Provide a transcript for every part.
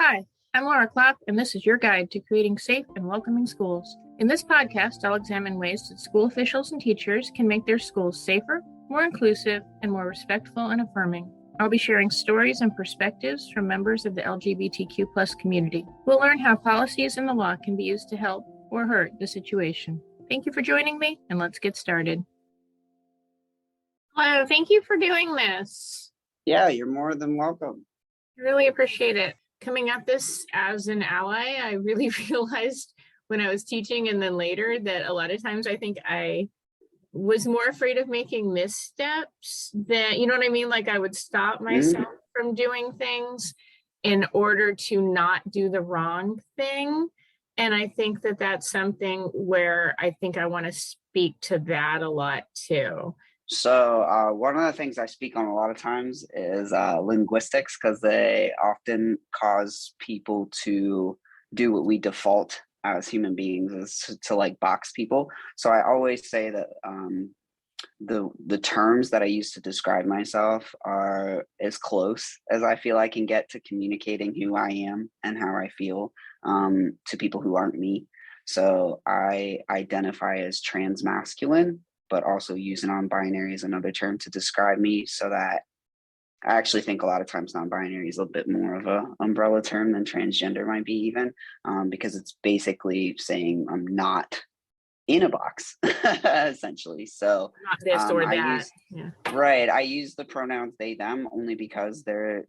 Hi, I'm Laura Klopp, and this is your guide to creating safe and welcoming schools. In this podcast, I'll examine ways that school officials and teachers can make their schools safer, more inclusive, and more respectful and affirming. I'll be sharing stories and perspectives from members of the LGBTQ+ community. We'll learn how policies and the law can be used to help or hurt the situation. Thank you for joining me, and let's get started. Hello, thank you for doing this. Yeah, you're more than welcome. I really appreciate it. Coming at this as an ally, I really realized when I was teaching and then later that a lot of times I think I was more afraid of making missteps than, you know what I mean? Like I would stop myself from doing things in order to not do the wrong thing. And I think that that's something where I think I want to speak to that a lot too. So one of the things I speak on a lot of times is linguistics, because they often cause people to do what we default as human beings is to like box people. So I always say that the terms that I use to describe myself are as close as I feel I can get to communicating who I am and how I feel to people who aren't me. So I identify as transmasculine, but also use non-binary as another term to describe me, so that I actually think a lot of times non-binary is a bit more of a umbrella term than transgender might be even, because it's basically saying I'm not in a box, essentially. So not this or that. Right. I use the pronouns they, them only because they're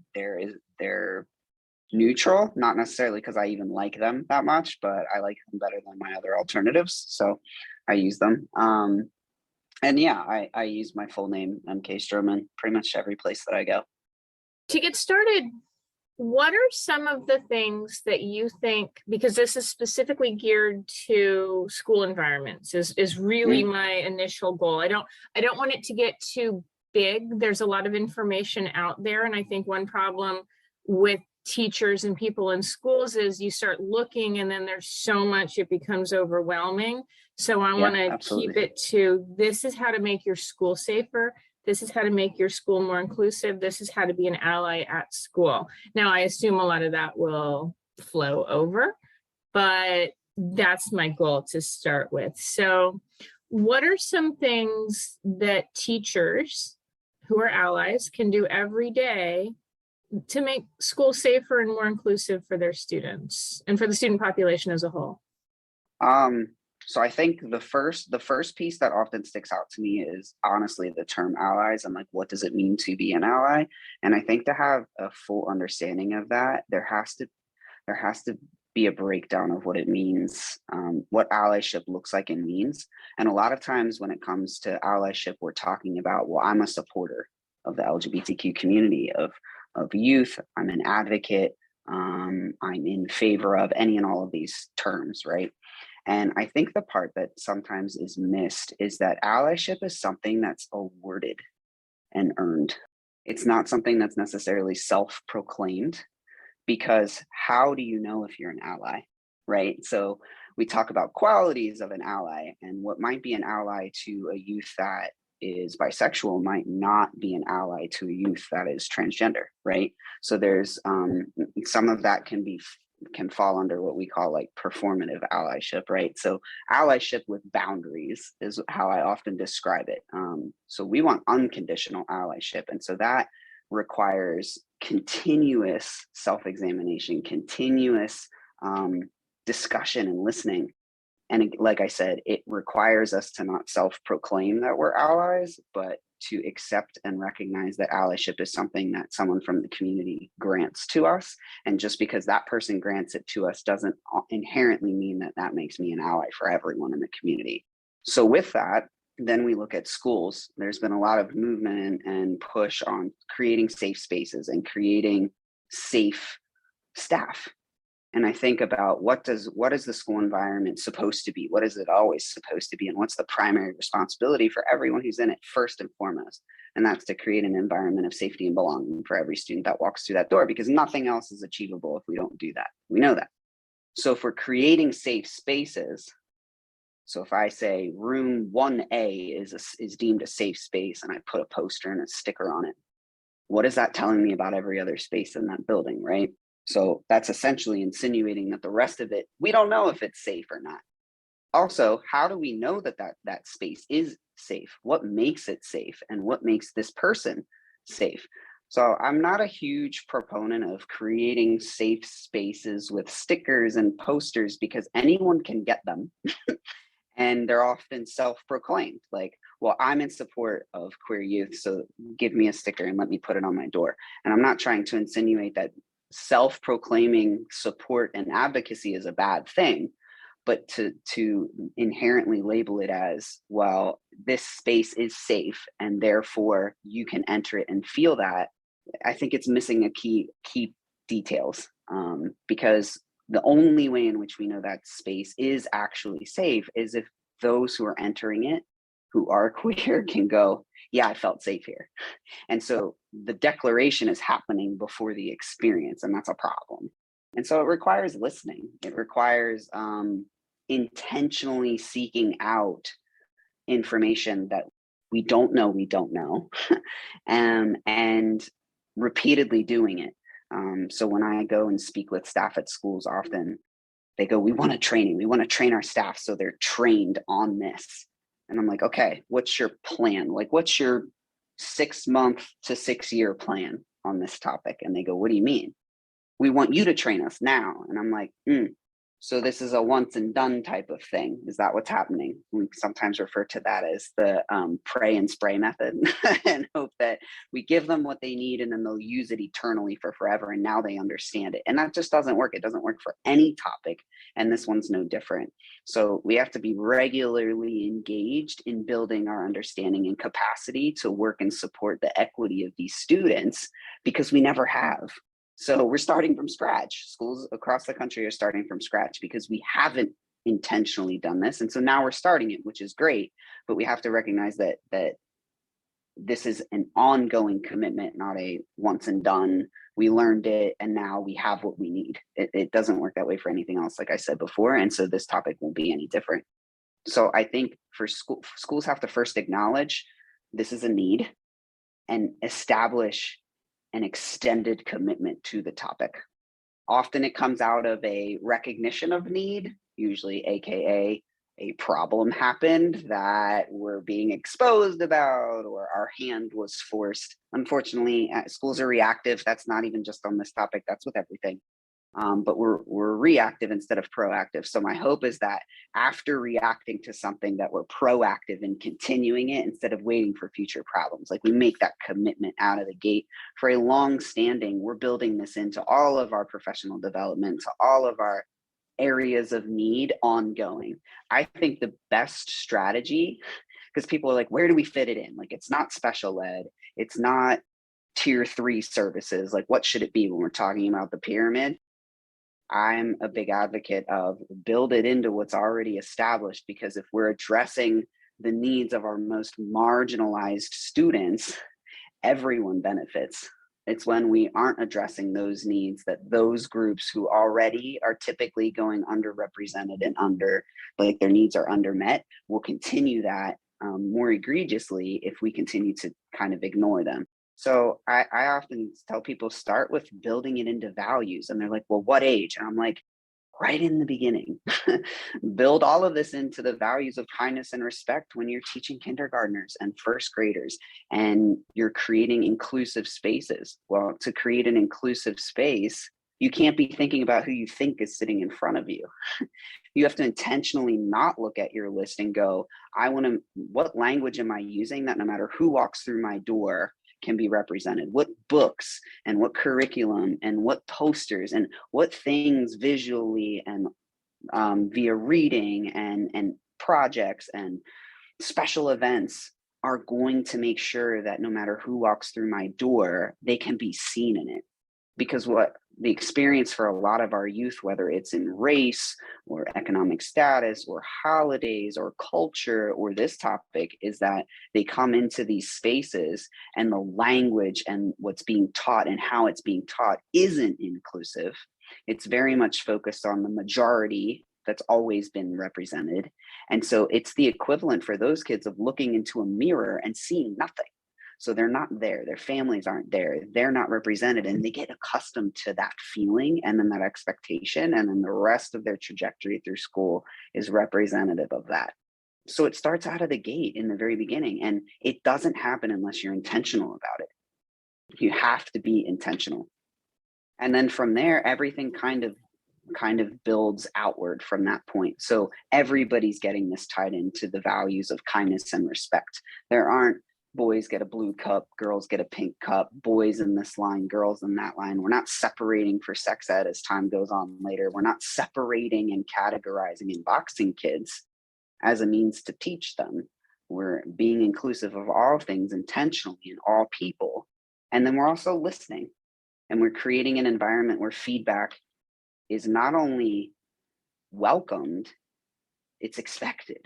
neutral, not necessarily because I even like them that much, but I like them better than my other alternatives. So I use them. And yeah, I use my full name, MK Strohman, pretty much every place that I go. To get started, what are some of the things that you think, because this is specifically geared to school environments, is really my initial goal. I don't want it to get too big. There's a lot of information out there. And I think one problem with teachers and people in schools is you start looking and then there's so much, it becomes overwhelming. So I want to keep it to, this is how to make your school safer. This is how to make your school more inclusive. This is how to be an ally at school. Now, I assume a lot of that will flow over, but that's my goal to start with. So what are some things that teachers who are allies can do every day to make school safer and more inclusive for their students and for the student population as a whole? So I think the first piece that often sticks out to me is honestly the term allies. I'm like, what does it mean to be an ally? And I think to have a full understanding of that, there has to be a breakdown of what it means, what allyship looks like and means. And a lot of times when it comes to allyship, we're talking about, well, I'm a supporter of the LGBTQ community, of youth. I'm an advocate. I'm in favor of any and all of these terms, right? And I think the part that sometimes is missed is that allyship is something that's awarded and earned. It's not something that's necessarily self-proclaimed, because how do you know if you're an ally, right? So we talk about qualities of an ally, and what might be an ally to a youth that is bisexual might not be an ally to a youth that is transgender, right? So there's some of that can fall under what we call like performative allyship, right? So allyship with boundaries is how I often describe it. So we want unconditional allyship, and so that requires continuous self-examination, continuous discussion and listening. And like I said, it requires us to not self-proclaim that we're allies, but to accept and recognize that allyship is something that someone from the community grants to us. And just because that person grants it to us doesn't inherently mean that that makes me an ally for everyone in the community. So with that, then we look at schools. There's been a lot of movement and push on creating safe spaces and creating safe staff. And I think about what is the school environment supposed to be? What is it always supposed to be? And what's the primary responsibility for everyone who's in it first and foremost? And that's to create an environment of safety and belonging for every student that walks through that door, because nothing else is achievable if we don't do that. We know that. So if we're creating safe spaces, so if I say room 1A is deemed a safe space and I put a poster and a sticker on it, what is that telling me about every other space in that building, right? So that's essentially insinuating that the rest of it, we don't know if it's safe or not. Also, how do we know that that space is safe? What makes it safe, and what makes this person safe? So I'm not a huge proponent of creating safe spaces with stickers and posters, because anyone can get them. And they're often self-proclaimed, like, well, I'm in support of queer youth, so give me a sticker and let me put it on my door. And I'm not trying to insinuate that self-proclaiming support and advocacy is a bad thing, but to inherently label it as, well, this space is safe and therefore you can enter it and feel that, I think it's missing a key details, because the only way in which we know that space is actually safe is if those who are entering it, who are queer, can go, yeah, I felt safe here. And so the declaration is happening before the experience, and that's a problem. And so it requires listening. It requires intentionally seeking out information that we don't know, and repeatedly doing it. So when I go and speak with staff at schools, often they go, we want to train our staff so they're trained on this. And I'm like, okay, what's your plan? Like, what's your 6-month to 6-year plan on this topic? And they go, what do you mean? We want you to train us now. And I'm like, so this is a once and done type of thing. Is that what's happening? We sometimes refer to that as the pray and spray method, and hope that we give them what they need and then they'll use it eternally for forever. And now they understand it. And that just doesn't work. It doesn't work for any topic. And this one's no different. So we have to be regularly engaged in building our understanding and capacity to work and support the equity of these students, because we never have. So we're starting from scratch. Schools across the country are starting from scratch because we haven't intentionally done this. And so now we're starting it, which is great, but we have to recognize that this is an ongoing commitment, not a once and done. We learned it and now we have what we need. It doesn't work that way for anything else, like I said before. And so this topic won't be any different. So I think for schools have to first acknowledge this is a need and establish an extended commitment to the topic. Often it comes out of a recognition of need, usually AKA a problem happened that we're being exposed about, or our hand was forced. Unfortunately, schools are reactive. That's not even just on this topic, that's with everything. But we're reactive instead of proactive. So my hope is that after reacting to something, that we're proactive in continuing it instead of waiting for future problems. Like, we make that commitment out of the gate. For a long standing, we're building this into all of our professional development, to all of our areas of need ongoing. I think the best strategy, because people are like, where do we fit it in? Like, it's not special ed, it's not tier 3 services. Like, what should it be when we're talking about the pyramid? I'm a big advocate of build it into what's already established, because if we're addressing the needs of our most marginalized students, everyone benefits. It's when we aren't addressing those needs that those groups who already are typically going underrepresented and like their needs are undermet will continue that more egregiously if we continue to kind of ignore them. So I often tell people, start with building it into values. And they're like, well, what age? And I'm like, right in the beginning. Build all of this into the values of kindness and respect when you're teaching kindergartners and first graders, and you're creating inclusive spaces. Well, to create an inclusive space, you can't be thinking about who you think is sitting in front of you. You have to intentionally not look at your list and go, what language am I using that no matter who walks through my door can be represented? What books and what curriculum and what posters and what things visually and via reading and projects and special events are going to make sure that no matter who walks through my door, they can be seen in it. Because what the experience for a lot of our youth, whether it's in race or economic status or holidays or culture or this topic, is that they come into these spaces and the language and what's being taught and how it's being taught isn't inclusive. It's very much focused on the majority that's always been represented. And so it's the equivalent for those kids of looking into a mirror and seeing nothing. So they're not there. Their families aren't there. They're not represented, and they get accustomed to that feeling and then that expectation. And then the rest of their trajectory through school is representative of that. So it starts out of the gate in the very beginning, and it doesn't happen unless you're intentional about it. You have to be intentional. And then from there, everything kind of builds outward from that point. So everybody's getting this tied into the values of kindness and respect. There aren't boys get a blue cup, girls get a pink cup, boys in this line, girls in that line. We're not separating for sex ed as time goes on later. We're not separating and categorizing and boxing kids as a means to teach them. We're being inclusive of all things intentionally in all people. And then we're also listening, and we're creating an environment where feedback is not only welcomed, it's expected,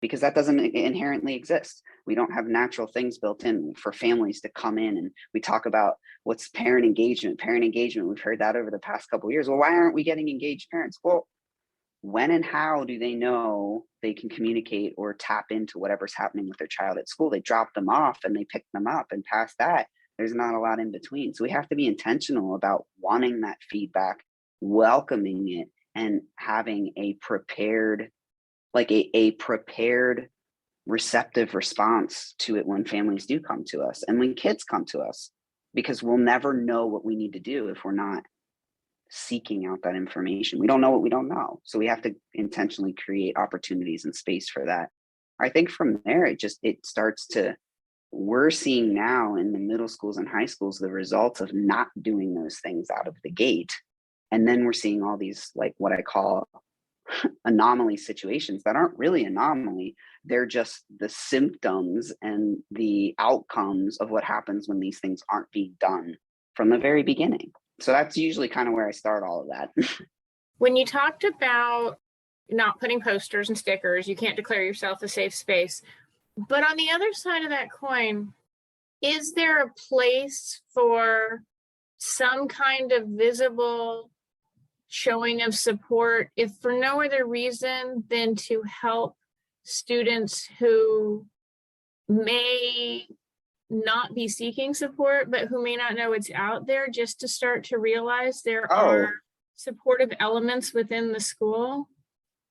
because that doesn't inherently exist. We don't have natural things built in for families to come in, and we talk about what's parent engagement. Parent engagement, we've heard that over the past couple of years. Well, why aren't we getting engaged parents? Well, when and how do they know they can communicate or tap into whatever's happening with their child at school? They drop them off and they pick them up, and past that, there's not a lot in between. So we have to be intentional about wanting that feedback, welcoming it, and having a prepared, like a prepared receptive response to it when families do come to us and when kids come to us, because we'll never know what we need to do if we're not seeking out that information. We don't know what we don't know. So we have to intentionally create opportunities and space for that. I think from there, it starts to, we're seeing now in the middle schools and high schools, the results of not doing those things out of the gate. And then we're seeing all these, like what I call anomaly situations that aren't really anomaly. They're just the symptoms and the outcomes of what happens when these things aren't being done from the very beginning. So that's usually kind of where I start all of that. When you talked about not putting posters and stickers, you can't declare yourself a safe space. But on the other side of that coin, is there a place for some kind of visible showing of support, if for no other reason than to help students who may not be seeking support, but who may not know it's out there, just to start to realize there are supportive elements within the school?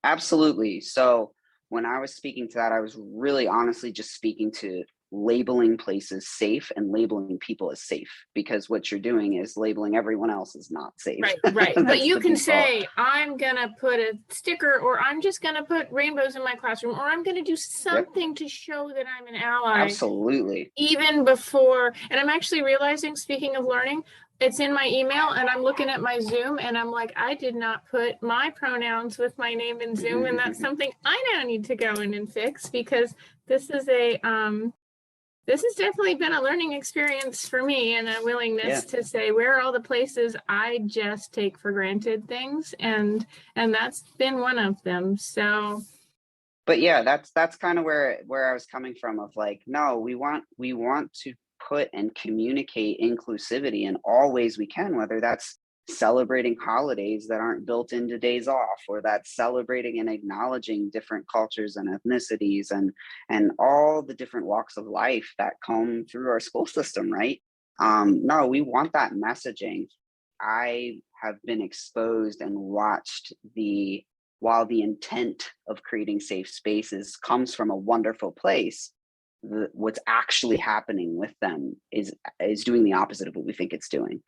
Absolutely. So when I was speaking to that, I was really honestly just speaking to labeling places safe and labeling people as safe, because what you're doing is labeling everyone else as not safe. Right. But you can say, I'm gonna put a sticker, or I'm just gonna put rainbows in my classroom, or I'm gonna do something to show that I'm an ally. Absolutely. Even before, and I'm actually realizing, speaking of learning, it's in my email, and I'm looking at my Zoom and I'm like, I did not put my pronouns with my name in Zoom. And that's something I now need to go in and fix, because this is this has definitely been a learning experience for me, and a willingness to say, where are all the places I just take for granted things? And that's been one of them. So, but yeah, that's kind of where I was coming from, of like, no, we want to put and communicate inclusivity in all ways we can, whether that's celebrating holidays that aren't built into days off, or that's celebrating and acknowledging different cultures and ethnicities and all the different walks of life that come through our school system, right? No, we want that messaging. I have been exposed and watched while the intent of creating safe spaces comes from a wonderful place, what's actually happening with them is doing the opposite of what we think it's doing.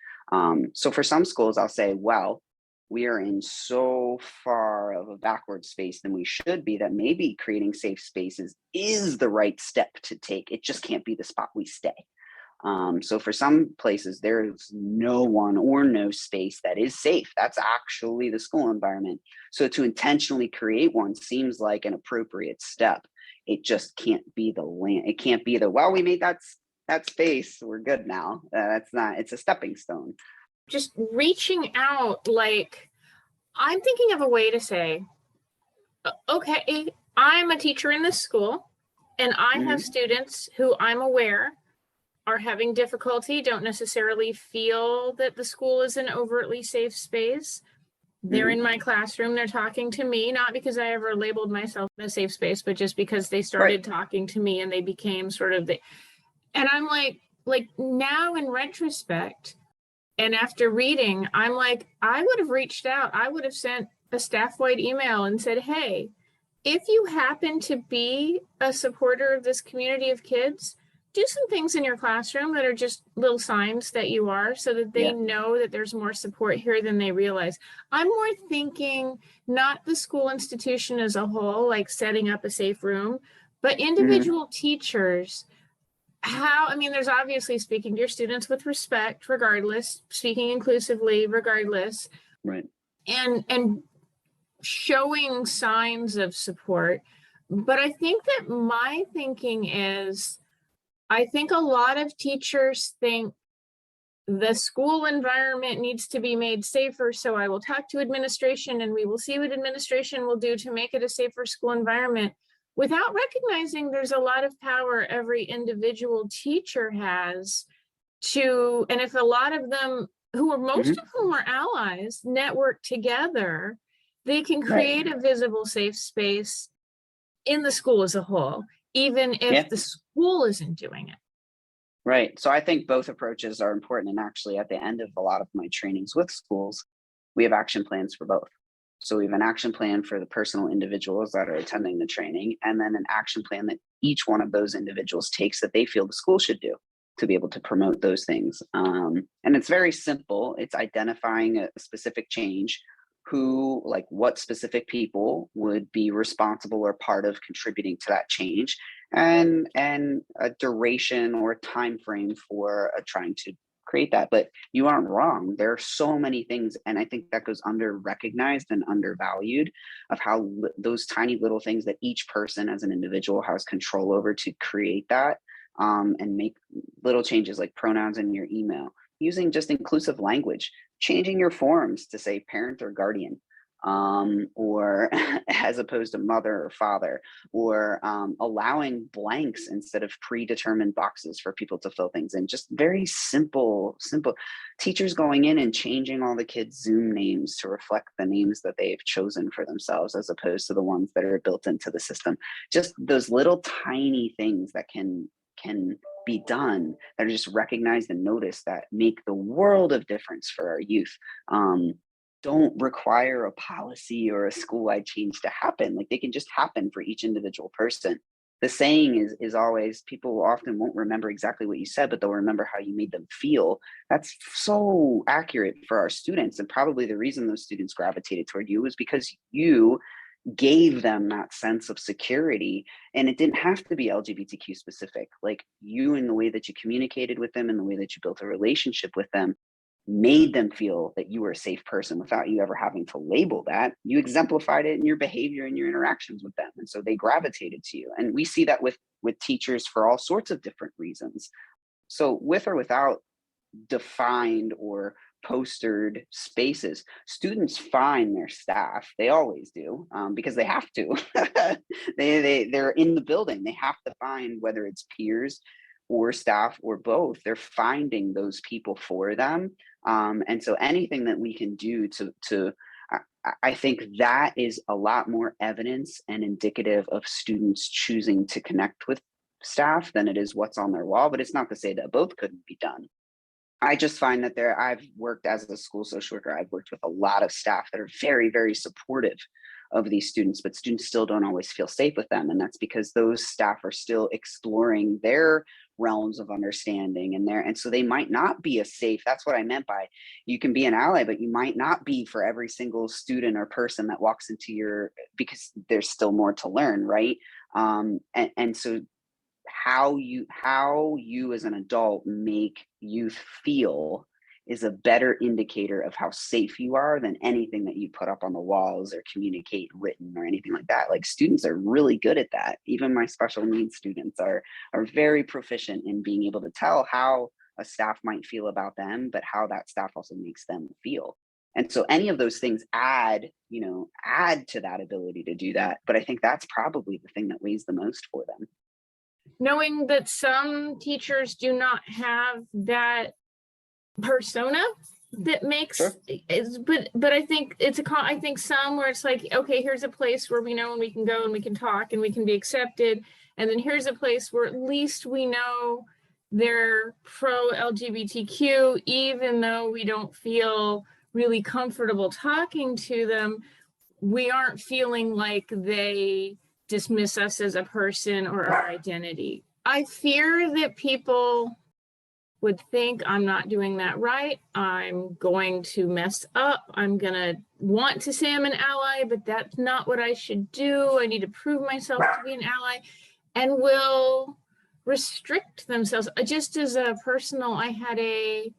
So for some schools, I'll say, well, we are in so far of a backward space than we should be that maybe creating safe spaces is the right step to take. It just can't be the spot we stay. So for some places, there's no one or no space that is safe. That's actually the school environment. So to intentionally create one seems like an appropriate step. It just can't be the land. It can't be the, well, we made that space, we're good now. That's not, it's a stepping stone. Just reaching out, like, I'm thinking of a way to say, okay, I'm a teacher in this school, and I have students who I'm aware are having difficulty, don't necessarily feel that the school is an overtly safe space. They're in my classroom, they're talking to me, not because I ever labeled myself a safe space, but just because they started talking to me and they became sort of And I'm like now in retrospect, and after reading, I'm like, I would have reached out. I would have sent a staff-wide email and said, hey, if you happen to be a supporter of this community of kids, do some things in your classroom that are just little signs that you are, so that they Yeah. know that there's more support here than they realize. I'm more thinking not the school institution as a whole, like setting up a safe room, but Hmm. individual teachers. I mean, there's obviously speaking to your students with respect, regardless, speaking inclusively, regardless, Right. and showing signs of support. But I think that my thinking is, I think a lot of teachers think the school environment needs to be made safer. So I will talk to administration and we will see what administration will do to make it a safer school environment, without recognizing there's a lot of power every individual teacher has to, and if a lot of them, who are most Hmm. of whom are allies, network together, they can Right. create a visible safe space in the school as a whole, even if Yeah. the school isn't doing it. Right. So I think both approaches are important. And actually, at the end of a lot of my trainings with schools, we have action plans for both. So we have an action plan for the personal individuals that are attending the training, and then an action plan that each one of those individuals takes that they feel the school should do to be able to promote those things. And it's very simple. It's identifying a specific change, who, like, what specific people would be responsible or part of contributing to that change, and a duration or time frame for trying to create that. But you aren't wrong, there are so many things, and I think that goes under recognized and undervalued, of how those tiny little things that each person as an individual has control over to create that, and make little changes, like pronouns in your email, using just inclusive language, changing your forms to say parent or guardian, or as opposed to mother or father, or allowing blanks instead of predetermined boxes for people to fill things in. Just very simple. Teachers going in and changing all the kids' Zoom names to reflect the names that they've chosen for themselves, as opposed to the ones that are built into the system. Just those little tiny things that can be done, that are just recognized and noticed, that make the world of difference for our youth. Don't require a policy or a school-wide change to happen. Like, they can just happen for each individual person. The saying is always, people often won't remember exactly what you said, but they'll remember how you made them feel. That's so accurate for our students, and probably the reason those students gravitated toward you was because you gave them that sense of security. And it didn't have to be LGBTQ specific. Like, you, in the way that you communicated with them and the way that you built a relationship with them, made them feel that you were a safe person without you ever having to label that. You exemplified it in your behavior and your interactions with them, and so they gravitated to you. And we see that with teachers for all sorts of different reasons. So with or without defined or postered spaces, students find their staff. They always do, because they have to. They're in the building, they have to find, whether it's peers or staff or both, they're finding those people for them. And so anything that we can do to I think that is a lot more evidence and indicative of students choosing to connect with staff than it is what's on their wall. But it's not to say that both couldn't be done. I just find that I've worked as a school social worker, I've worked with a lot of staff that are very, very supportive of these students, but students still don't always feel safe with them. And that's because those staff are still exploring their realms of understanding, and so they might not be a safe. That's what I meant by, you can be an ally, but you might not be for every single student or person that walks into your, because there's still more to learn, right? And so how you as an adult make youth feel is a better indicator of how safe you are than anything that you put up on the walls or communicate written or anything like that. Like, students are really good at that. Even my special needs students are very proficient in being able to tell how a staff might feel about them, but how that staff also makes them feel. And so any of those things add to that ability to do that. But I think that's probably the thing that weighs the most for them. Knowing that some teachers do not have that persona that makes Sure. is, but I think I think some where it's like, okay, here's a place where we know and we can go and we can talk and we can be accepted, and then here's a place where at least we know they're pro LGBTQ, even though we don't feel really comfortable talking to them, we aren't feeling like they dismiss us as a person or our identity. I fear that people would think I'm not doing that right. I'm going to mess up. I'm going to want to say I'm an ally, but that's not what I should do. I need to prove myself to be an ally, and will restrict themselves. Just as a personal, I had a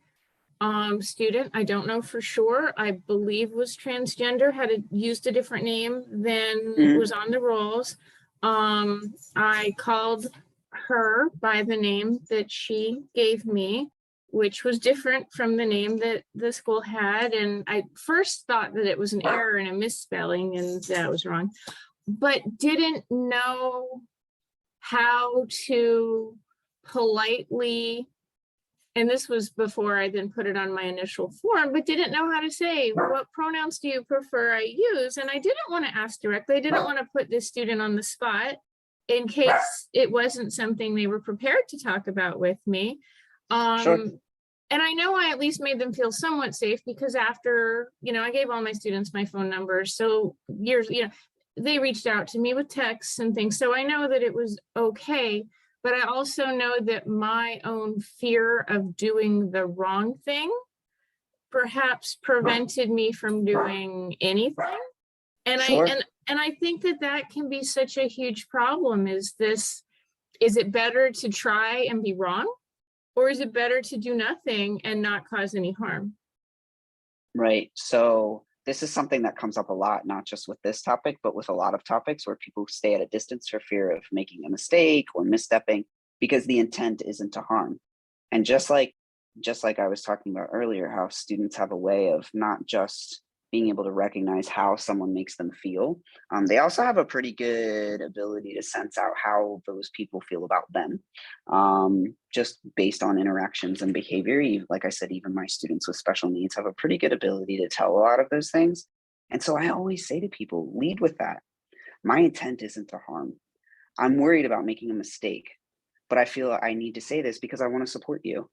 student, I don't know for sure, I believe was transgender, used a different name than was on the rolls. I called her by the name that she gave me, which was different from the name that the school had. And I first thought that it was an error and a misspelling, and that was wrong, but didn't know how to politely, and this was before I then put it on my initial form, but didn't know how to say, what pronouns do you prefer I use? And I didn't want to ask directly. I didn't want to put this student on the spot in case it wasn't something they were prepared to talk about with me. Sure. And I know I at least made them feel somewhat safe, because after, I gave all my students my phone numbers. So they reached out to me with texts and things. So I know that it was okay. But I also know that my own fear of doing the wrong thing perhaps prevented me from doing anything. And Sure. I think that can be such a huge problem. Is it better to try and be wrong, or is it better to do nothing and not cause any harm? Right. So this is something that comes up a lot, not just with this topic, but with a lot of topics where people stay at a distance for fear of making a mistake or misstepping, because the intent isn't to harm. And just like I was talking about earlier, how students have a way of not just being able to recognize how someone makes them feel, they also have a pretty good ability to sense out how those people feel about them, just based on interactions and behavior. Like I said, even my students with special needs have a pretty good ability to tell a lot of those things. And so I always say to people, lead with that. My intent isn't to harm. I'm worried about making a mistake, but I feel I need to say this because I want to support you.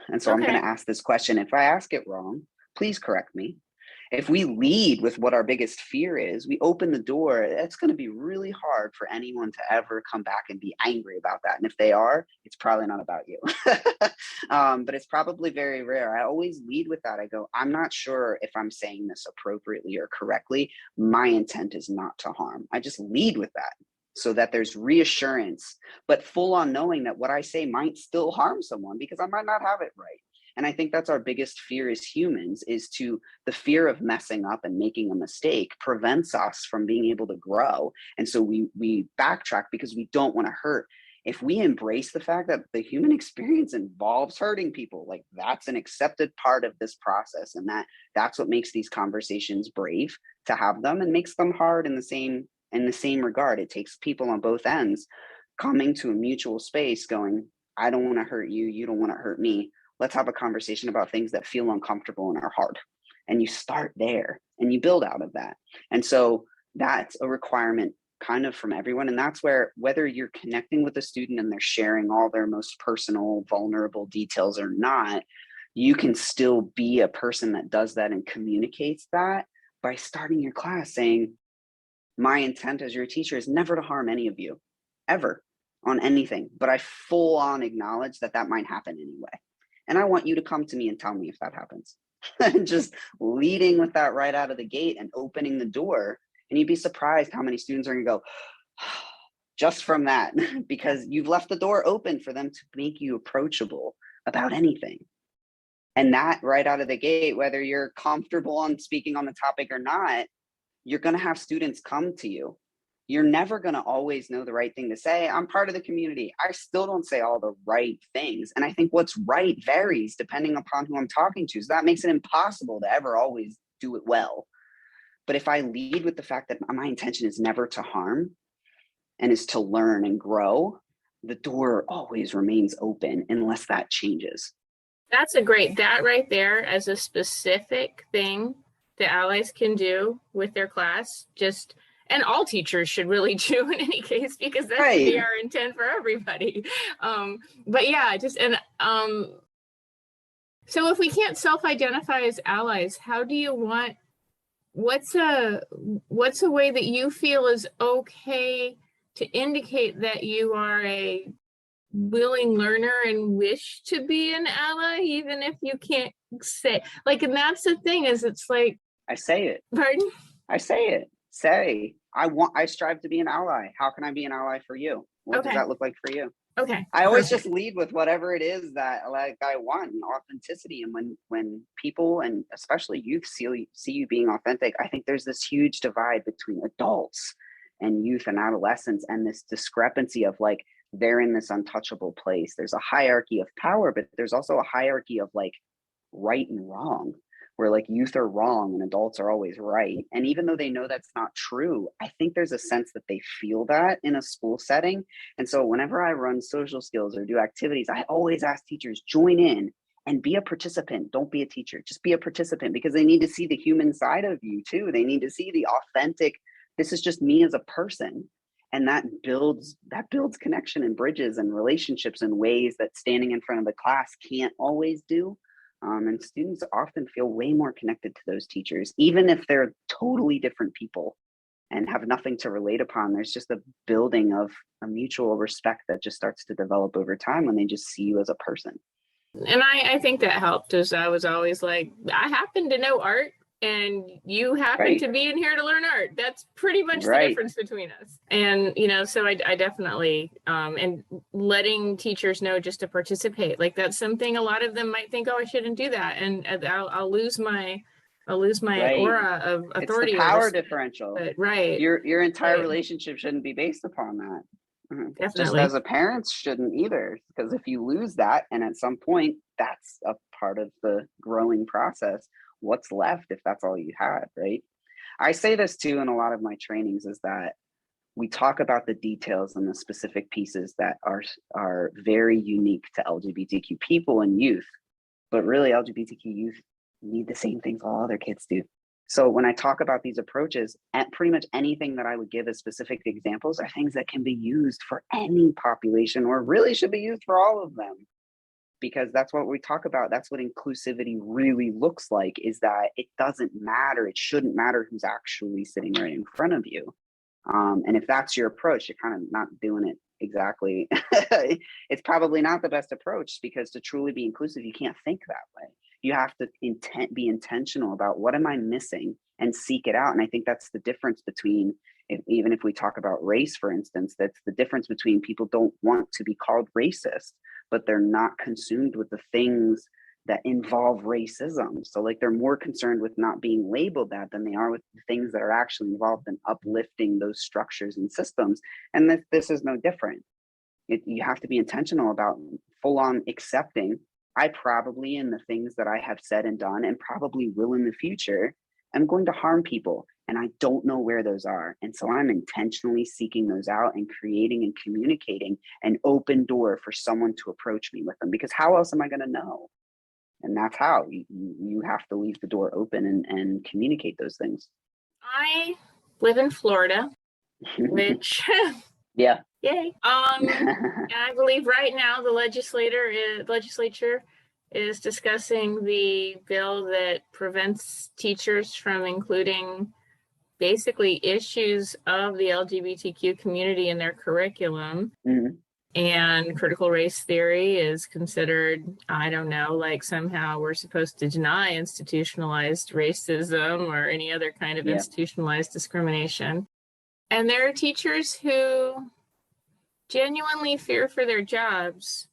And so I'm going Okay. to ask this question. If I ask it wrong, please correct me. If we lead with what our biggest fear is, we open the door, it's going to be really hard for anyone to ever come back and be angry about that. And if they are, it's probably not about you. But it's probably very rare. I always lead with that. I go, I'm not sure if I'm saying this appropriately or correctly. My intent is not to harm. I just lead with that, so that there's reassurance, but full on knowing that what I say might still harm someone because I might not have it right. And I think that's our biggest fear as humans, is the fear of messing up and making a mistake prevents us from being able to grow. And so we backtrack because we don't want to hurt. If we embrace the fact that the human experience involves hurting people, like that's an accepted part of this process, and that's what makes these conversations brave to have them, and makes them hard in the same regard. It takes people on both ends coming to a mutual space going, I don't want to hurt you, you don't want to hurt me. Let's have a conversation about things that feel uncomfortable and are hard. And you start there and you build out of that. And so that's a requirement kind of from everyone. And that's where, whether you're connecting with a student and they're sharing all their most personal, vulnerable details or not, you can still be a person that does that and communicates that by starting your class saying, my intent as your teacher is never to harm any of you, ever, on anything. But I full on acknowledge that might happen anyway. And I want you to come to me and tell me if that happens. Just leading with that right out of the gate and opening the door. And you'd be surprised how many students are going to go, just from that, because you've left the door open for them to make you approachable about anything. And that right out of the gate, whether you're comfortable on speaking on the topic or not, you're going to have students come to you. You're never going to always know the right thing to say. I'm part of the community. I still don't say all the right things. And I think what's right varies depending upon who I'm talking to. So that makes it impossible to ever always do it well. But if I lead with the fact that my intention is never to harm and is to learn and grow, the door always remains open unless that changes. That's that right there as a specific thing the allies can do with their class, just and all teachers should really do in any case, because that should be Right. our intent for everybody. But yeah, just, and so if we can't self-identify as allies, how do you want, what's a way that you feel is okay to indicate that you are a willing learner and wish to be an ally, even if you can't say, like, and that's the thing, is it's like, I say it. pardon? I say it. I strive to be an ally. How can I be an ally for you? What does Okay. that look like for you? Okay. I always Perfect. just lead with whatever it is that like I want, and authenticity. And when people, and especially youth, see you being authentic, I think there's this huge divide between adults and youth and adolescents, and this discrepancy of like they're in this untouchable place. There's a hierarchy of power, but there's also a hierarchy of like right and wrong, where like youth are wrong and adults are always right. And even though they know that's not true, I think there's a sense that they feel that in a school setting. And so whenever I run social skills or do activities, I always ask teachers, join in and be a participant. Don't be a teacher, just be a participant, because they need to see the human side of you too. They need to see the authentic, this is just me as a person. And that builds connection and bridges and relationships in ways that standing in front of the class can't always do. And students often feel way more connected to those teachers, even if they're totally different people and have nothing to relate upon. There's just a building of a mutual respect that just starts to develop over time when they just see you as a person. And I think that helped, as I was always like, I happen to know art and you happen Right. to be in here to learn art. That's pretty much the Right. difference between us. And, you know, so I definitely, and letting teachers know just to participate, like that's something a lot of them might think, oh, I shouldn't do that. And I'll lose my Right. aura of It's the authority over power students. differential. But right. Your entire Right. relationship shouldn't be based upon that. Just Definitely. as a parent shouldn't either, because if you lose that, and at some point that's a part of the growing process, what's left if that's all you had, right? I say this too in a lot of my trainings, is that we talk about the details and the specific pieces that are very unique to LGBTQ people and youth, but really LGBTQ youth need the same things all other kids do. So when I talk about these approaches, at pretty much anything that I would give as specific examples are things that can be used for any population, or really should be used for all of them. Because that's what we talk about. That's what inclusivity really looks like, is that it doesn't matter. It shouldn't matter who's actually sitting right in front of you. And if that's your approach, you're kind of not doing it exactly. It's probably not the best approach, because to truly be inclusive, you can't think that way. You have to be intentional about what am I missing and seek it out. And I think that's the difference between, even if we talk about race, for instance, that's the difference between people don't want to be called racist, but they're not consumed with the things that involve racism. So like they're more concerned with not being labeled that than they are with the things that are actually involved in uplifting those structures and systems. And this is no different. You have to be intentional about full on accepting, I probably, in the things that I have said and done, and probably will in the future, I'm going to harm people. And I don't know where those are. And so I'm intentionally seeking those out and creating and communicating an open door for someone to approach me with them, because how else am I going to know? And that's how you have to leave the door open and communicate those things. I live in Florida, which yeah. Yay. And I believe right now the legislature is discussing the bill that prevents teachers from including basically issues of the LGBTQ community in their curriculum. Mhm. And critical race theory is considered, I don't know, like somehow we're supposed to deny institutionalized racism or any other kind of institutionalized discrimination. And there are teachers who genuinely fear for their jobs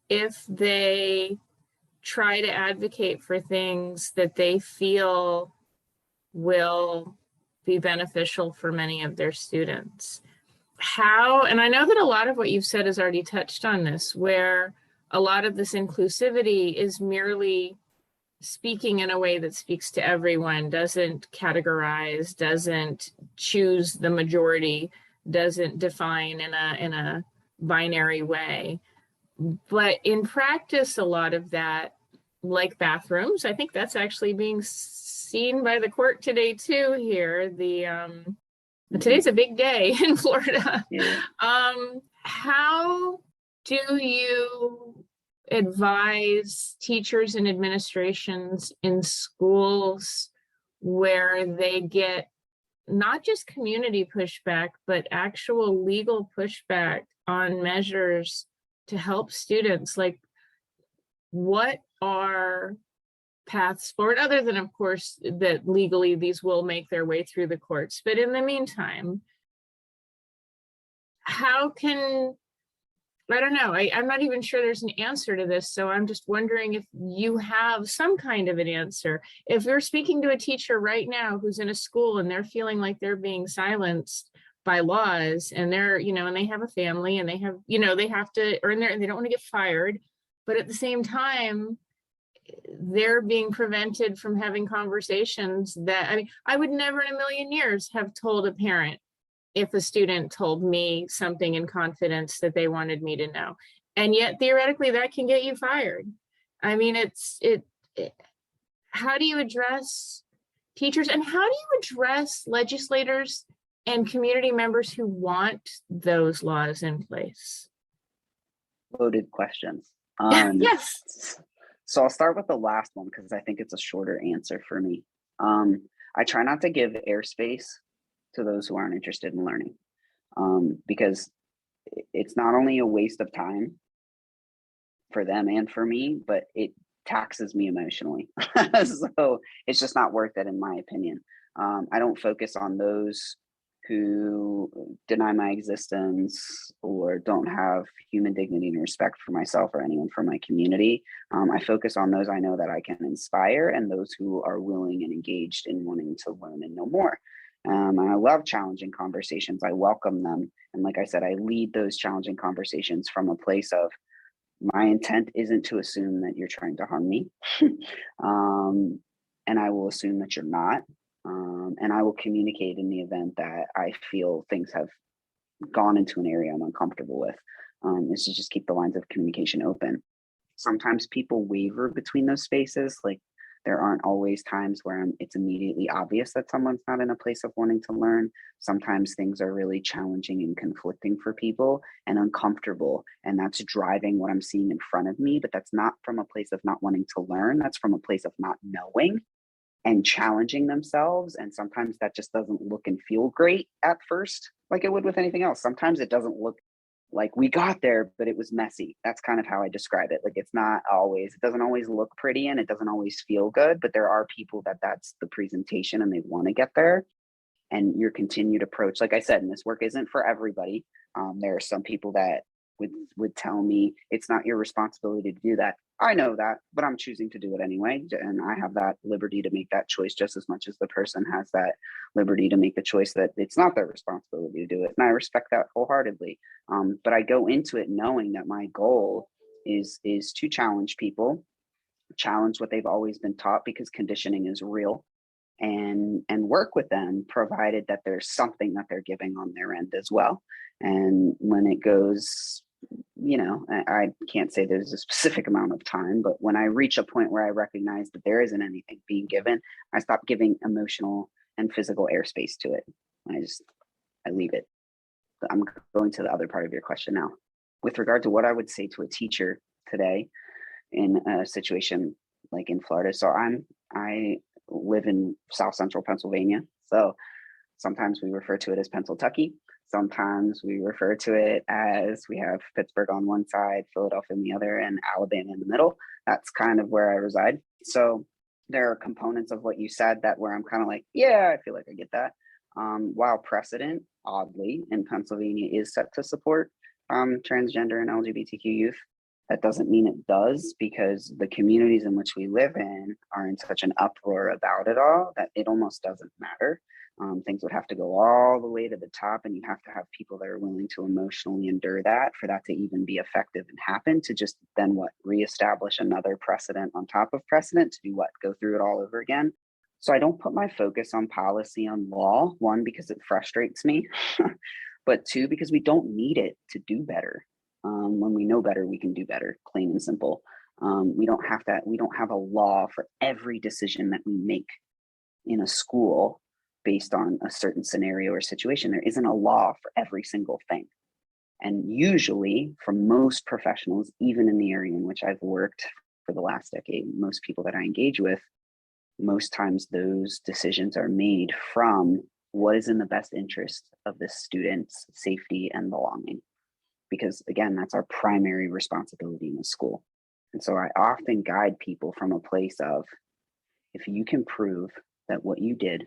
if they try to advocate for things that they feel will be beneficial for many of their students. How, and I know that a lot of what you've said has already touched on this, where a lot of this inclusivity is merely speaking in a way that speaks to everyone, doesn't categorize, doesn't choose the majority, doesn't define in a binary way. But in practice, a lot of that, like bathrooms, I think that's actually being seen by the court today too here. Today's a big day in Florida. Yeah. How do you advise teachers and administrations in schools where they get not just community pushback, but actual legal pushback on measures to help students? Like, what are paths forward, other than, of course, that legally these will make their way through the courts? But in the meantime, how can, I don't know, I'm not even sure there's an answer to this. So I'm just wondering if you have some kind of an answer. If you're speaking to a teacher right now who's in a school and they're feeling like they're being silenced by laws, and they're, and they have a family, and they have, they have to earn their, and they don't want to get fired, but at the same time, they're being prevented from having conversations that, I would never in a million years have told a parent if a student told me something in confidence that they wanted me to know. And yet theoretically that can get you fired. How do you address teachers, and how do you address legislators and community members who want those laws in place? Loaded questions. Yes. So I'll start with the last one because I think it's a shorter answer for me. I try not to give airspace to those who aren't interested in learning, because it's not only a waste of time for them and for me, but it taxes me emotionally. So it's just not worth it, in my opinion. I don't focus on those who deny my existence or don't have human dignity and respect for myself or anyone from my community. I focus on those I know that I can inspire, and those who are willing and engaged in wanting to learn and know more. And I love challenging conversations. I welcome them. And like I said, I lead those challenging conversations from a place of, my intent isn't to assume that you're trying to harm me. And I will assume that you're not. And I will communicate in the event that I feel things have gone into an area I'm uncomfortable with. Is to just keep the lines of communication open. Sometimes people waver between those spaces. Like, there aren't always times where it's immediately obvious that someone's not in a place of wanting to learn. Sometimes things are really challenging and conflicting for people and uncomfortable. And that's driving what I'm seeing in front of me. But that's not from a place of not wanting to learn. That's from a place of not knowing and challenging themselves. And sometimes that just doesn't look and feel great at first, like it would with anything else. Sometimes it doesn't look like we got there, but it was messy. That's kind of how I describe it. Like, it doesn't always look pretty and it doesn't always feel good, but there are people that's the presentation and they want to get there. And your continued approach, like I said, and this work isn't for everybody. There are some people that would tell me it's not your responsibility to do that. I know that, but I'm choosing to do it anyway. And I have that liberty to make that choice just as much as the person has that liberty to make the choice that it's not their responsibility to do it. And I respect that wholeheartedly. But I go into it knowing that my goal is to challenge people, challenge what they've always been taught, because conditioning is real, and work with them, provided that there's something that they're giving on their end as well. And when it goes, I can't say there's a specific amount of time, but when I reach a point where I recognize that there isn't anything being given, I stop giving emotional and physical airspace to it. I leave it. But I'm going to the other part of your question now. With regard to what I would say to a teacher today in a situation like in Florida. So I live in South Central Pennsylvania. So sometimes we refer to it as Pennsyltucky. Sometimes we refer to it as, we have Pittsburgh on one side, Philadelphia on the other, and Alabama in the middle. That's kind of where I reside. So there are components of what you said that where I'm kind of like, yeah, I feel like I get that. While precedent, oddly, in Pennsylvania is set to support transgender and LGBTQ youth, that doesn't mean it does, because the communities in which we live in are in such an uproar about it all that it almost doesn't matter. Things would have to go all the way to the top, and you have to have people that are willing to emotionally endure that for that to even be effective and happen, to just then reestablish another precedent on top of precedent, to do what? Go through it all over again. So I don't put my focus on policy, on law, one, because it frustrates me, but two, because we don't need it to do better. When we know better, we can do better, plain and simple. We don't have a law for every decision that we make in a school based on a certain scenario or situation. There isn't a law for every single thing. And usually for most professionals, even in the area in which I've worked for the last decade, most people that I engage with, most times those decisions are made from what is in the best interest of the student's safety and belonging. Because again, that's our primary responsibility in the school. And so I often guide people from a place of, if you can prove that what you did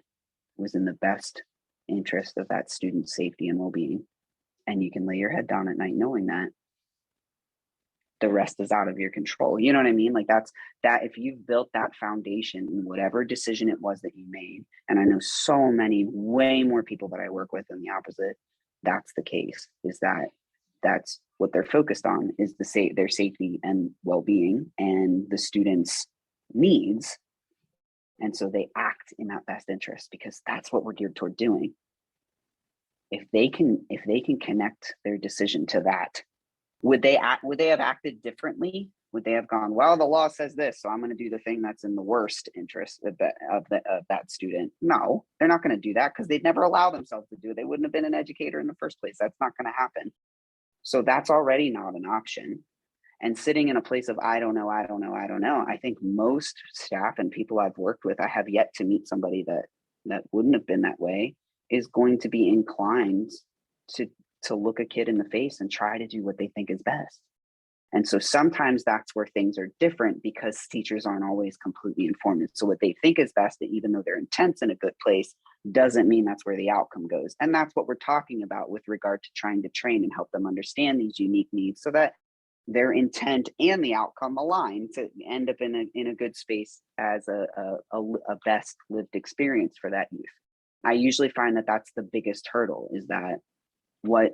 was in the best interest of that student's safety and well-being, and you can lay your head down at night knowing that, the rest is out of your control. You know what I mean? Like that if you've built that foundation in whatever decision it was that you made, and I know so many, way more people that I work with than the opposite, that's the case, is that that's what they're focused on, is their safety and well-being and the students' needs. And so they act in that best interest because that's what we're geared toward doing. If they can connect their decision to that, would they have acted differently? Would they have gone, well, the law says this, so I'm going to do the thing that's in the worst interest of that student? No, they're not going to do that because they'd never allow themselves to do it. They wouldn't have been an educator in the first place. That's not going to happen. So that's already not an option. And sitting in a place of, I don't know, I think most staff and people I've worked with, I have yet to meet somebody that wouldn't have been that way, is going to be inclined to look a kid in the face and try to do what they think is best. And so sometimes that's where things are different because teachers aren't always completely informed. So what they think is best, even though their intent's in a good place, doesn't mean that's where the outcome goes. And that's what we're talking about with regard to trying to train and help them understand these unique needs so that their intent and the outcome align to end up in a good space as a best lived experience for that youth. I usually find that that's the biggest hurdle, is that what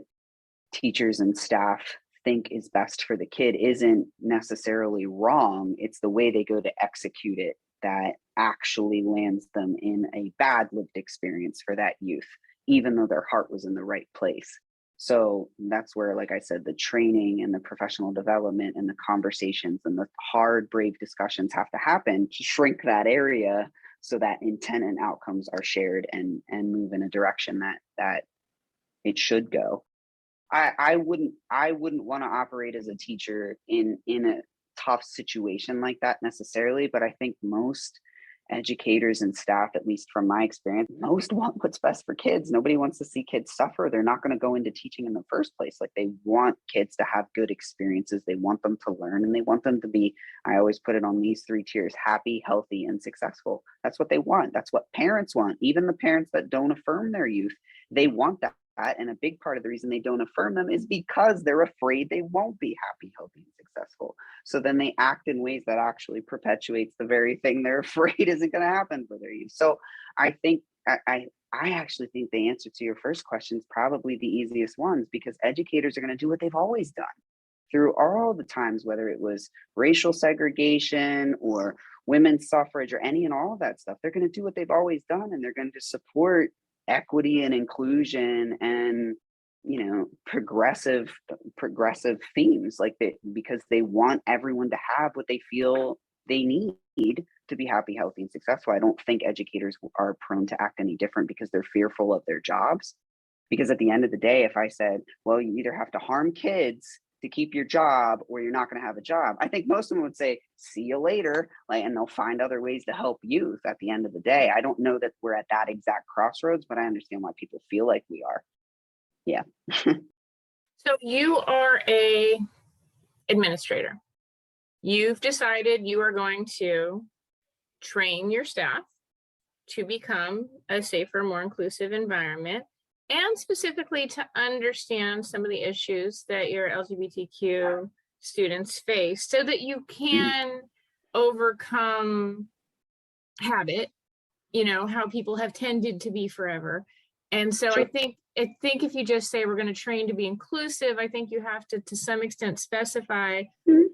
teachers and staff think is best for the kid isn't necessarily wrong. It's the way they go to execute it that actually lands them in a bad lived experience for that youth, even though their heart was in the right place. So that's where, like I said, the training and the professional development and the conversations and the hard, brave discussions have to happen to shrink that area so that intent and outcomes are shared and move in a direction that it should go. I wouldn't want to operate as a teacher in a tough situation like that necessarily, but I think most educators and staff, at least from my experience, most want what's best for kids. Nobody wants to see kids suffer. They're not going to go into teaching in the first place. Like, they want kids to have good experiences. They want them to learn, and they want them to be, I always put it on these three tiers: happy, healthy, and successful. That's what they want. That's what parents want. Even the parents that don't affirm their youth, they want that. And a big part of the reason they don't affirm them is because they're afraid they won't be happy, healthy, and successful. So then they act in ways that actually perpetuates the very thing they're afraid isn't going to happen for their youth. So I think I actually think the answer to your first question is probably the easiest ones, because educators are going to do what they've always done through all the times, whether it was racial segregation or women's suffrage or any and all of that stuff. They're going to do what they've always done, and they're going to support equity and inclusion and, progressive themes, because they want everyone to have what they feel they need to be happy, healthy, and successful. I don't think educators are prone to act any different because they're fearful of their jobs. Because at the end of the day, if I said, well, you either have to harm kids to keep your job or you're not going to have a job, I think most of them would say, see you later, and they'll find other ways to help youth at the end of the day. I don't know that we're at that exact crossroads, but I understand why people feel like we are. Yeah. So you are a administrator. You've decided you are going to train your staff to become a safer, more inclusive environment, and specifically to understand some of the issues that your LGBTQ students face so that you can overcome habit, how people have tended to be forever. And so Sure. I think if you just say we're going to train to be inclusive, I think you have to some extent specify,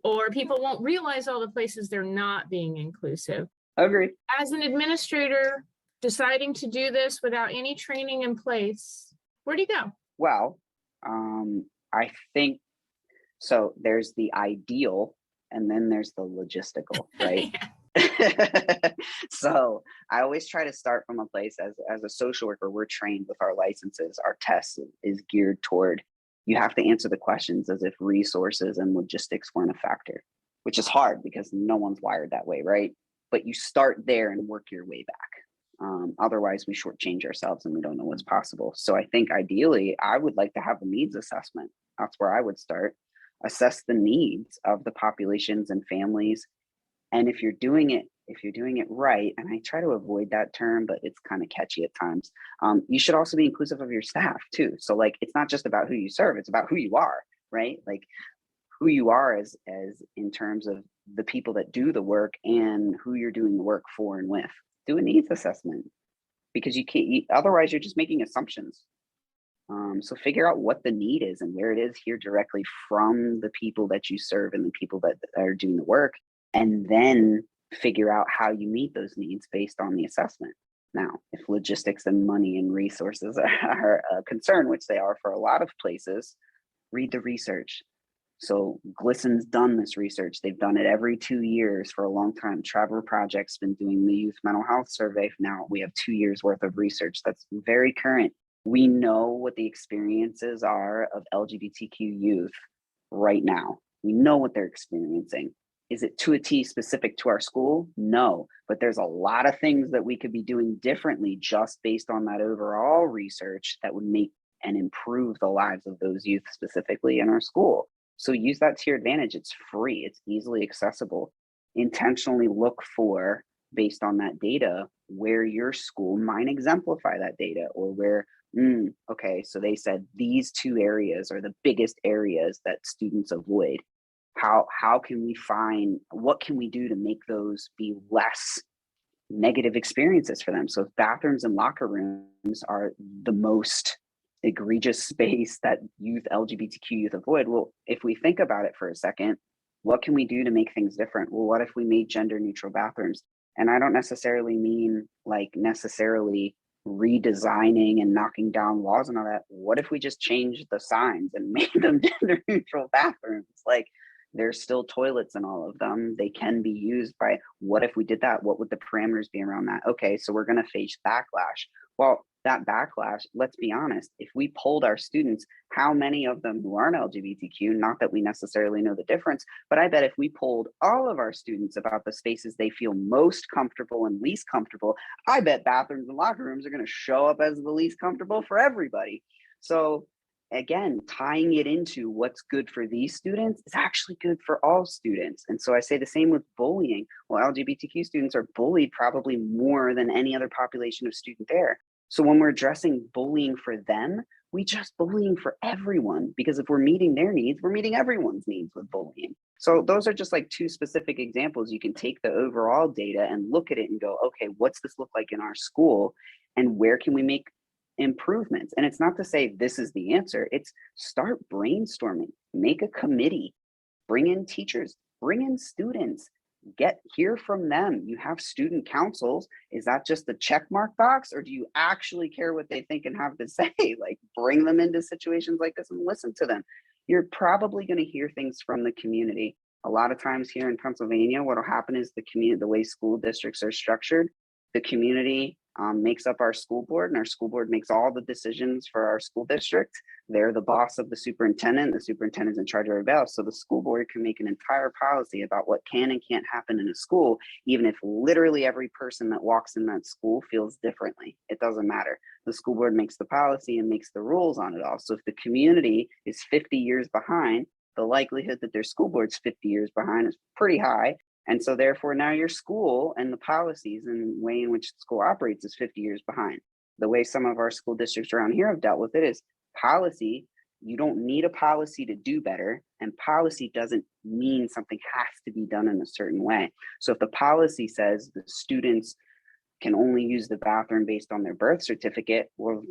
or people won't realize all the places they're not being inclusive. Agreed. As an administrator deciding to do this without any training in place, where do you go? Well, I think so. There's the ideal, and then there's the logistical, right? Yeah. So I always try to start from a place as a social worker, we're trained with our licenses. Our test is geared toward you have to answer the questions as if resources and logistics weren't a factor, which is hard because no one's wired that way, right? But you start there and work your way back. Otherwise, we shortchange ourselves and we don't know what's possible. So I think ideally, I would like to have a needs assessment. That's where I would start. Assess the needs of the populations and families. And if you're doing it right, and I try to avoid that term, but it's kind of catchy at times, you should also be inclusive of your staff too. So like, it's not just about who you serve, it's about who you are, right? Like who you are as in terms of the people that do the work and who you're doing the work for and with. Do a needs assessment, because you can't, otherwise you're just making assumptions. So figure out what the need is and where it is, hear directly from the people that you serve and the people that are doing the work, and then figure out how you meet those needs based on the assessment. Now, if logistics and money and resources are a concern, which they are for a lot of places, read the research. So Glisson's done this research. They've done it every 2 years for a long time. Trevor Project's been doing the youth mental health survey. Now we have 2 years worth of research that's very current. We know what the experiences are of LGBTQ youth right now. We know what they're experiencing. Is it to a T specific to our school? No, but there's a lot of things that we could be doing differently just based on that overall research that would make and improve the lives of those youth specifically in our school. So use that to your advantage. It's free, it's easily accessible. Intentionally look for, based on that data, where your school might exemplify that data, or where, okay, so they said these 2 areas are the biggest areas that students avoid. How can we find, what can we do to make those be less negative experiences for them? So if bathrooms and locker rooms are the most egregious space that LGBTQ youth avoid, well, if we think about it for a second, what can we do to make things different? Well, what if we made gender neutral bathrooms? And I don't necessarily mean like necessarily redesigning and knocking down laws and all that. What if we just changed the signs and made them gender neutral bathrooms? Like, there's still toilets in all of them. They can be used by, what if we did that? What would the parameters be around that? Okay, so we're going to face backlash. Well, that backlash, let's be honest, if we polled our students, how many of them who aren't LGBTQ, not that we necessarily know the difference, but I bet if we polled all of our students about the spaces they feel most comfortable and least comfortable, I bet bathrooms and locker rooms are going to show up as the least comfortable for everybody. So again, tying it into what's good for these students is actually good for all students. And so I say the same with bullying. Well, LGBTQ students are bullied probably more than any other population of student there. So when we're addressing bullying for them, we just bullying for everyone, because if we're meeting their needs, we're meeting everyone's needs with bullying. So those are just like 2 specific examples. You can take the overall data and look at it and go, okay, what's this look like in our school? And where can we make improvements? And it's not to say this is the answer. It's start brainstorming, make a committee, bring in teachers, bring in students, hear from them. You have student councils. Is that just a check mark box, or do you actually care what they think and have to say? Like, bring them into situations like this and listen to them. You're probably going to hear things from the community. A lot of times here in Pennsylvania, what will happen is the way school districts are structured, the community makes up our school board, and our school board makes all the decisions for our school district. They're the boss of the superintendent. The superintendent's in charge of everybody else. So the school board can make an entire policy about what can and can't happen in a school, even if literally every person that walks in that school feels differently. It doesn't matter. The school board makes the policy and makes the rules on it all. So if the community is 50 years behind, the likelihood that their school board's 50 years behind is pretty high. And so therefore now your school and the policies and way in which the school operates is 50 years behind. The way some of our school districts around here have dealt with it is policy. You don't need a policy to do better, and policy doesn't mean something has to be done in a certain way. So if the policy says the students can only use the bathroom based on their birth certificate, well,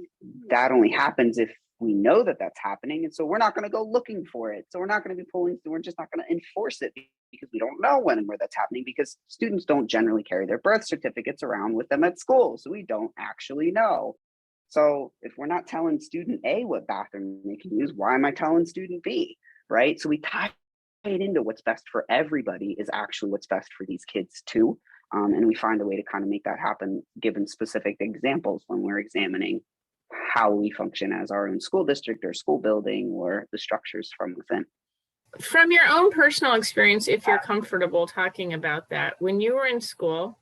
that only happens if we know that that's happening. And so we're not going to go looking for it. So we're not going to be pulling, we're just not going to enforce it because we don't know when and where that's happening, because students don't generally carry their birth certificates around with them at school. So we don't actually know. So if we're not telling student A what bathroom they can use, why am I telling student B, right? So we tie it into what's best for everybody is actually what's best for these kids too. And we find a way to kind of make that happen, given specific examples when we're examining how we function as our own school district or school building or the structures from within. From your own personal experience, if you're comfortable talking about that, when you were in school,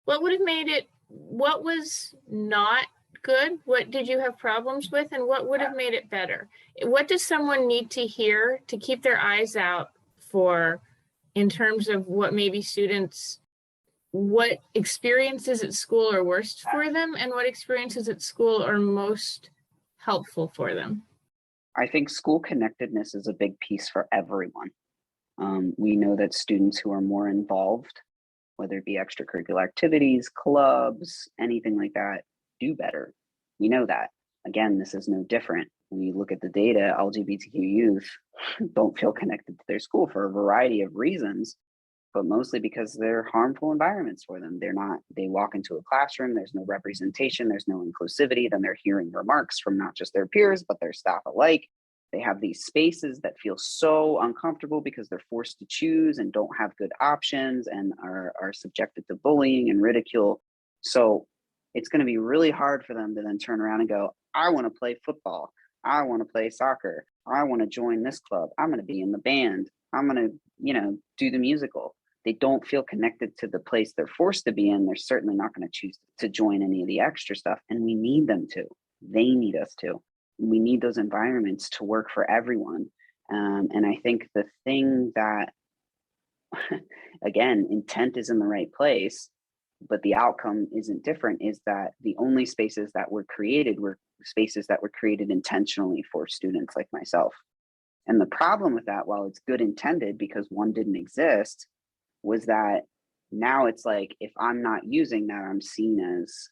what would have made it, what was not good? What did you have problems with, and what would have made it better? What does someone need to hear to keep their eyes out for, in terms of what maybe students, what experiences at school are worst for them and what experiences at school are most helpful for them? I think school connectedness is a big piece for everyone. We know that students who are more involved, whether it be extracurricular activities, clubs, anything like that, do better. We know that. Again, this is no different. When you look at the data, LGBTQ youth don't feel connected to their school for a variety of reasons, but mostly because they're harmful environments for them. They walk into a classroom, there's no representation, there's no inclusivity, then they're hearing remarks from not just their peers, but their staff alike. They have these spaces that feel so uncomfortable because they're forced to choose and don't have good options and are subjected to bullying and ridicule. So it's going to be really hard for them to then turn around and go, I want to play football. I want to play soccer. I want to join this club. I'm going to be in the band. I'm going to, do the musical. They don't feel connected to the place they're forced to be in. They're certainly not going to choose to join any of the extra stuff. And we need them to. They need us to. We need those environments to work for everyone. And I think the thing that, again, intent is in the right place, but the outcome isn't different, is that the only spaces that were created were spaces that were created intentionally for students like myself. And the problem with that, while it's good intended because one didn't exist, was that now it's like, if I'm not using that, I'm seen as,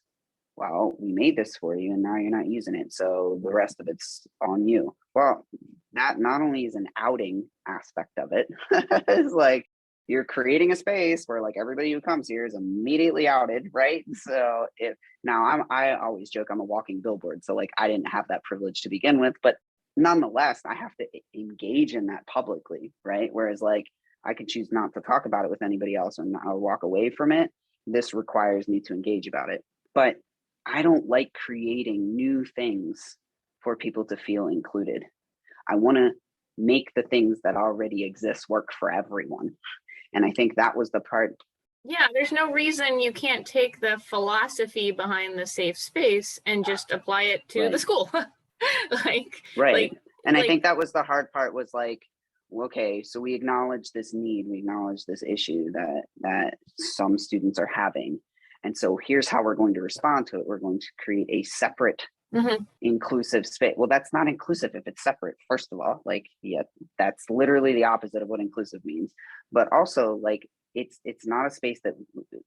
well, we made this for you and now you're not using it, so the rest of it's on you. Well, that not only is an outing aspect of it, it's like you're creating a space where like everybody who comes here is immediately outed, right? So I always joke I'm a walking billboard, so like I didn't have that privilege to begin with, but nonetheless, I have to engage in that publicly, right? Whereas like I could choose not to talk about it with anybody else and I'll walk away from it. This requires me to engage about it. But I don't like creating new things for people to feel included. I want to make the things that already exist work for everyone. And I think that was the part. Yeah, there's no reason you can't take the philosophy behind the safe space and just apply it to the school. And I think that was the hard part, was like, okay, so we acknowledge this need, we acknowledge this issue that some students are having. And so here's how we're going to respond to it. We're going to create a separate inclusive space. Well, that's not inclusive if it's separate, first of all. Like, yeah, that's literally the opposite of what inclusive means. But also, like, it's not a space that,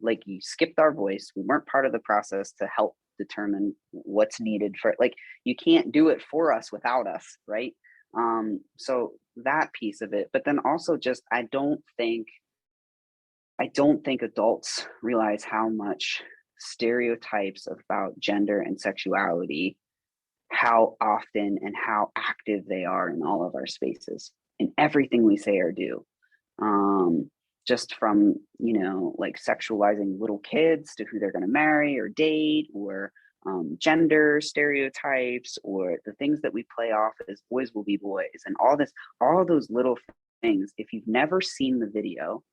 like, you skipped our voice. We weren't part of the process to help determine what's needed for, like, you can't do it for us without us, right? So that piece of it. But then also just, I don't think adults realize how much stereotypes about gender and sexuality, how often and how active they are in all of our spaces, in everything we say or do. Just from, like sexualizing little kids to who they're going to marry or date, or gender stereotypes, or the things that we play off as boys will be boys, and all those little things. If you've never seen the video,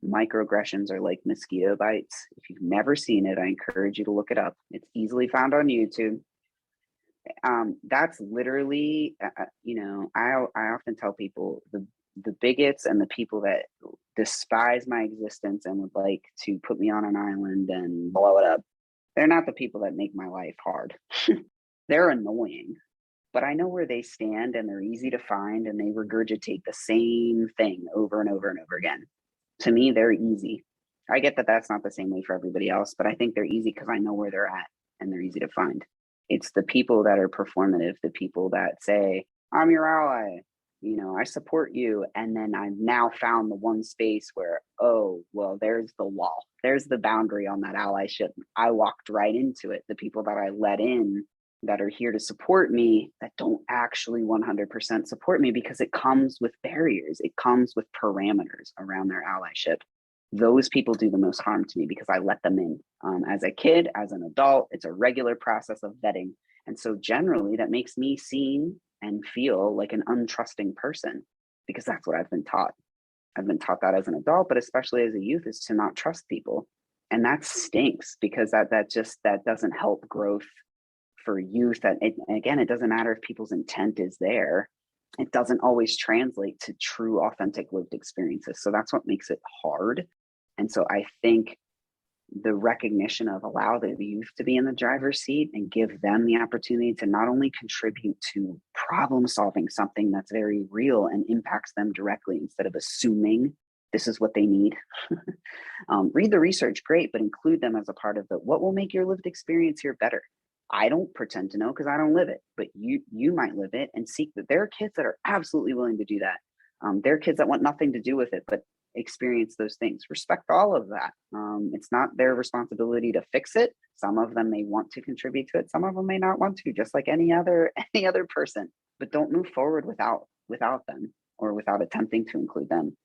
microaggressions are like mosquito bites. If you've never seen it, I encourage you to look it up. It's easily found on YouTube. That's literally, I often tell people, the bigots and the people that despise my existence and would like to put me on an island and blow it up, they're not the people that make my life hard. They're annoying, but I know where they stand and they're easy to find, and they regurgitate the same thing over and over and over again. To me, they're easy. I get that that's not the same way for everybody else, but I think they're easy because I know where they're at and they're easy to find. It's the people that are performative, the people that say, I'm your ally, I support you. And then I've now found the one space where, oh, well, there's the wall. There's the boundary on that allyship. I walked right into it. The people that I let in that are here to support me, that don't actually 100% support me, because it comes with barriers. It comes with parameters around their allyship. those people do the most harm to me because I let them in. As a kid, as an adult, it's a regular process of vetting. And so generally that makes me seem and feel like an untrusting person because that's what I've been taught. I've been taught that as an adult, but especially as a youth, is to not trust people. And that stinks because that doesn't help growth for youth. Again, it doesn't matter if people's intent is there. It doesn't always translate to true, authentic lived experiences. So that's what makes it hard. And so I think the recognition of allow the youth to be in the driver's seat and give them the opportunity to not only contribute to problem solving something that's very real and impacts them directly instead of assuming this is what they need. Read the research, great, but include them as a part of what will make your lived experience here better. I don't pretend to know because I don't live it, but you might live it and seek that. There are kids that are absolutely willing to do that. There are kids that want nothing to do with it, but experience those things. Respect all of that. It's not their responsibility to fix it. Some of them may want to contribute to it. Some of them may not want to, just like any other person. But don't move forward without them or without attempting to include them.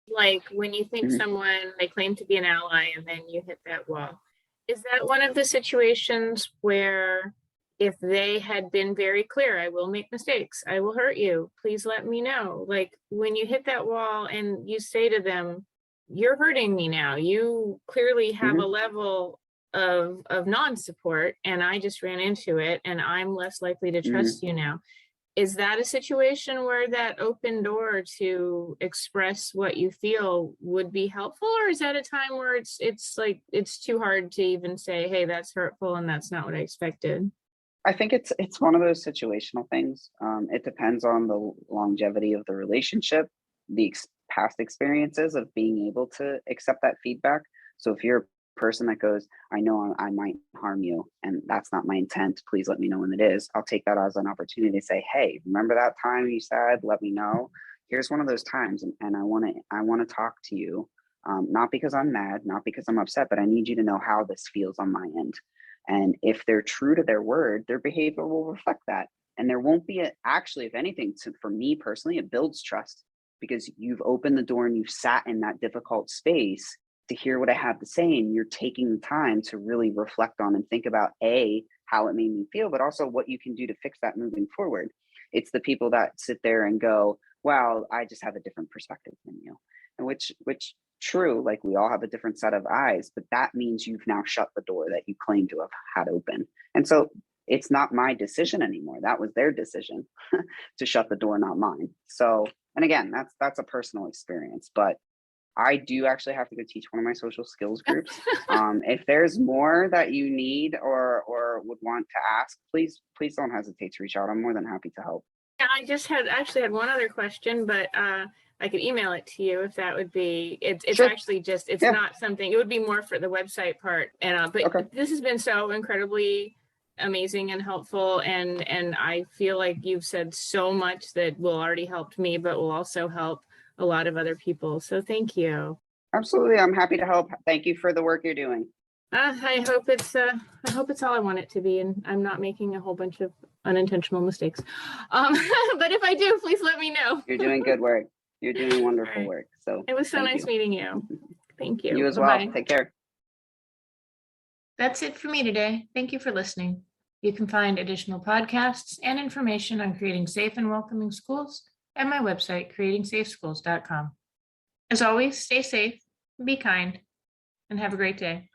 Like when you think someone, they claim to be an ally and then you hit that wall. Is that one of the situations where if they had been very clear, I will make mistakes, I will hurt you, please let me know. Like when you hit that wall and you say to them, you're hurting me now, you clearly have a level of non-support and I just ran into it and I'm less likely to trust you now. Is that a situation where that open door to express what you feel would be helpful? Or is that a time where it's like, it's too hard to even say, hey, that's hurtful and that's not what I expected? I think it's one of those situational things. It depends on the longevity of the relationship, the past experiences of being able to accept that feedback. So if you're a person that goes, I know I might harm you and that's not my intent, please let me know when it is, I'll take that as an opportunity to say, hey, remember that time you said, let me know. Here's one of those times and I want to talk to you. Not because I'm mad, not because I'm upset, but I need you to know how this feels on my end. And if they're true to their word, their behavior will reflect that. And there won't be actually, if anything, for me personally, it builds trust because you've opened the door and you've sat in that difficult space to hear what I have to say. And you're taking the time to really reflect on and think about how it made me feel, but also what you can do to fix that moving forward. It's the people that sit there and go, well, I just have a different perspective than you. And which true, like we all have a different set of eyes, but that means you've now shut the door that you claim to have had open. And so it's not my decision anymore. That was their decision to shut the door, not mine. So, and again, that's a personal experience, but I do actually have to go teach one of my social skills groups. If there's more that you need or would want to ask, please don't hesitate to reach out. I'm more than happy to help. Yeah, I just actually had one other question, but I could email it to you if that would be, it's Sure. actually just, it's not something, it would be more for the website part. And but Okay. This has been so incredibly amazing and helpful. And I feel like you've said so much that will already help me, but will also help a lot of other people. So thank you. Absolutely. I'm happy to help. Thank you for the work you're doing. I hope it's all I want it to be, and I'm not making a whole bunch of unintentional mistakes. But if I do, please let me know. You're doing good work. You're doing wonderful work. So it was so nice meeting you. Thank you. You as well. Take care. That's it for me today. Thank you for listening. You can find additional podcasts and information on creating safe and welcoming schools at my website, creatingsafeschools.com. As always, stay safe, be kind, and have a great day.